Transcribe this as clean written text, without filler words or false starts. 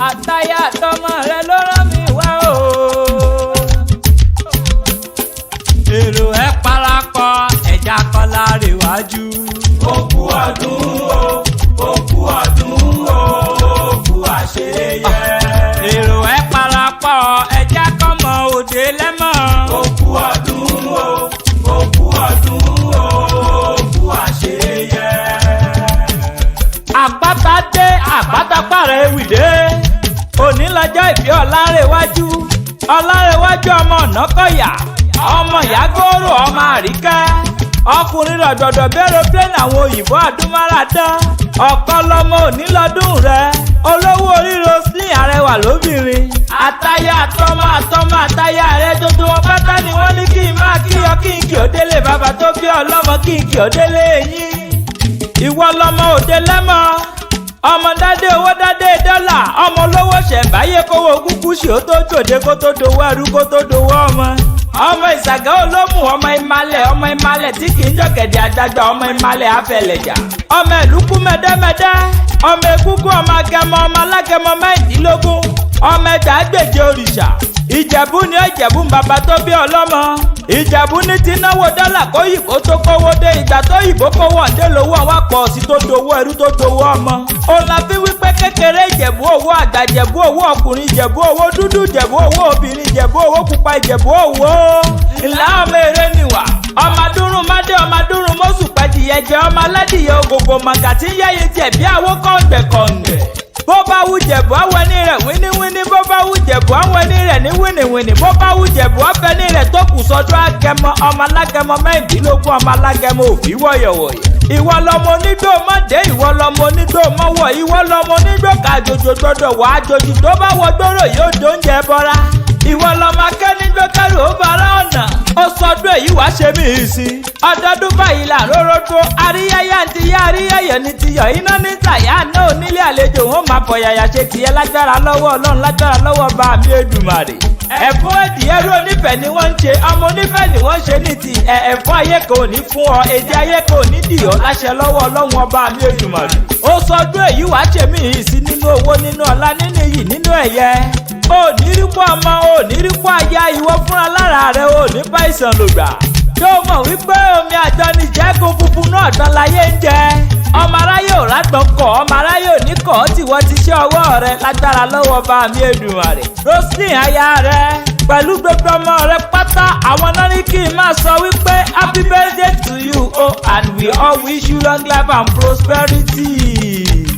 àtayá àtọmọ rẹ ló rán mi wá o. èrò ẹ parapọ̀ ẹja kọlá rèwájú. òkú ọdún o òkú ọdún o òkú àṣeyẹ. èrò ẹ parapọ̀ ẹja kọmọ òde lẹ́mọ̀. òkú ọdún o òkú ọdún o òkú àṣeyẹ. àgbàtà dé àgbàtà pààrọ̀ ewì dé. òní lọ́jọ́ ìbí ọ̀làrẹ̀wájú ọ̀làrẹ̀wájú ọmọ ọ̀nàkọ̀yà ọmọ ìyágòrò ọmọ àríkẹ́ ọkùnrin rọ̀dọ̀dọ̀ bẹ́rẹ̀ plẹ́nì àwọn òyìnbó àdúmáràdán ọ̀kan lọmọ òní lọ́dún rẹ olówó orí Roslyn arẹwà lóbìnrin àtayá àtọmọ àtayá rẹ tuntun wọn pátá ni wọ́n ní kí n máa kíyọ kí n kì ó délé bàbá tó bí ọlọ́mọ kí n kì ó délé yín ìwọ lọmọ òde lẹ́mọ̀ ọmọ dádé owó dádé dọ́là ọmọ olówó ṣẹ̀ǹbáyé kówó kúkú ṣe ó tó jòdè kó tó dowó ẹrú kó tó dowó ọmọ ìsàgá olómù ọmọ ìmàlẹ̀ tí kì í jọ̀gẹ̀dẹ̀ àjàgbà ọmọ ìmàlẹ̀ afẹlẹ̀jà ọmọ ìlúkú mẹ́dẹ́mẹ́dẹ́ ọmọ egúngún ọmọ agẹmọ ọmọ alágẹmọ mẹ́rìndínlógún ọmọ ẹ̀ẹ́dàgbèje òrìṣà ìjẹ̀bú ni ìjẹ̀bú bàbá tó bí ọlọ́mọ ìjẹ̀bú ní ti náwó dọ́là kó yìbó tó kówó dé ìgbà tó yìbó kówó ọ̀dẹ́ lówó àwọn àpọ̀ sí tó dowó ẹrú tó dowó ọmọ òun la fi wípé kékeré ìjẹ̀bú owó àgbà ìjẹ̀bú owó ọkùnrin ìjẹ̀bú owó dúdú ìjẹ̀bú owó obìnrin ìjẹ̀bú owó pupa ìjẹ̀bú owó ìlà ọmọ èrè nìwà ọmọ adúrún mádé ọmọ adúrún mọ́sù pẹ́jìyẹ jẹ ọmọ aládìyẹ ògògò màgàtí yẹ́yẹ jẹ̀ bí àwọ̀ kọ̀ǹdẹ̀kọ̀ǹdẹ̀ bó bá wù jẹ̀bú àwọn ẹni rẹ̀ wíníwíní bó bá wù jẹ̀bú àwọn ẹni rẹ̀ ní wíníwíní bó bá wù jẹ̀bú ọ̀fẹ́ ní rẹ̀ tó kù sọ́dọ̀ agẹmọ ọmọ alágẹmọ mẹ́rìndínlógún ọmọ alágẹmọ òfin wọ̀yọ̀wọ̀yọ̀ ìwọ lọmọ onídó mọ́dé ìwọ lọmọ onídó mọ́wọ́ ìwọ lọmọ onídó kàjòjò gbọdọ̀ wà àjòjì tó bá wọ gbòòrò yóò dóúnjẹ bọ́ra ìwọ lọmọ akẹ́nigbó kẹrù ó bára ọ̀nà ó sọdún èyí wá ṣe mí sí ọdọọdún báyìí là rórógbó àríyáyá ti yá àríyáyẹ ní tiyọ̀ iná ní tàyà náà onílé àlejò wọn máa bọ̀ yàyà ṣe tiẹ̀ lágbára lọ́wọ́ ọlọ́run lágbára lọ́wọ́ bá mi Èdùmàrè ẹ̀fún ẹ̀dìyẹ́rú onífẹ̀ẹ́ ni wọ́n ń ṣe ọmọ onífẹ̀ẹ́ ni wọ́n ṣe ní ti ẹ̀fún ayé kò ní fún ọ èdè ayé kò ní dìọ́ láṣẹ lọ́wọ́ ọlọ́run ọba mi Èdùmàrè ó sọdún èyí wá ṣe mí sí nínú owó nínú ọlá nínú iyì nínú ẹ̀yẹ onírípọ̀ ọmọ onírípọ̀ aya ìwọ fúnra lára rẹ ò ní bá ìsàn lògbà tó mọ̀ wípé omi àjọni jẹ́kun funfun náà dán láyé ń jẹ ọmọ aráyé ò rágbọ́n kọ̀ ọmọ aráyé ò ní kọ̀ ọ́ tí wọ́n ti ṣe ọwọ́ rẹ lágbára lọ́wọ́ bá mi Èdùmàrè Roslyn aya rẹ pẹ̀lú gbogbo ọmọ rẹ pátá àwọn náà ní kí n máa sọ wípé happy birthday to you oh and we all wish you long life and prosperity.